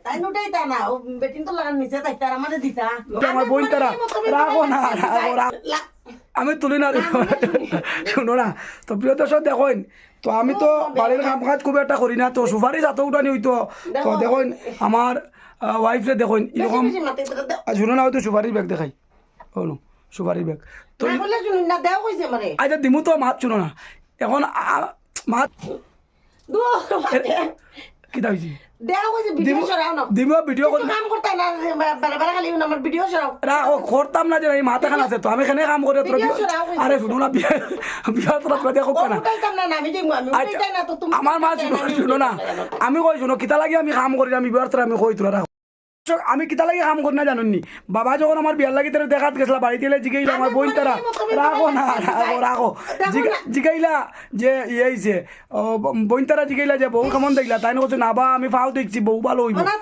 তাই নুটাই তা না ও বেটিন তো লাগান নিচে তাই তার আমারে দিতা আমার বোন তারা রাখো না আমি তুলি না শুনো না তো প্রিয় দর্শক দেখুন তো আমি তো বাড়ির কাম কাজ খুব একটা করি না তো সুপারি যাতে উঠানি হইতো তো দেখুন আমার ওয়াইফে দেখুন এরকম শুনো না হয়তো সুপারির ব্যাগ দেখাই হলো সুপারির ব্যাগ তো না দেও কইছে আমারে আচ্ছা দিমু তো মাত শুনো না এখন মাত কিতা হয়েছে দেও কইছে ভিডিও সরাও না দিমু ভিডিও কিছু কাম করতে না বারে খালি আমার ভিডিও সরাও রাখো করতাম না যে এই মাথা খান আছে তো আমি এখানে কাম করে তোর আরে শুনো না বিয়া তোরা দেখো ও না উঠাইতাম না আমি দিমু আমি উঠাইতাম না তো তুমি আমার মা শুনো না আমি কই শুনো কিতা লাগে আমি কাম করি আমি বিয়ার তোরা আমি কই তোরা রাখো আমি কিতা লাগে কাম করি না জানুননি বাবা যখন আমার বিয়ার লাগি তারা দেখাত গেছিলা বাড়িতে এলে জিগাইলা আমার বোন তারা রাখো না রাখো জিগাইলা যে ইয়েছে বোন তারা জিগাইলা যে বউ কেমন দেখলা তাই না বলছে না বা আমি ফাও দেখছি বউ ভালো হইব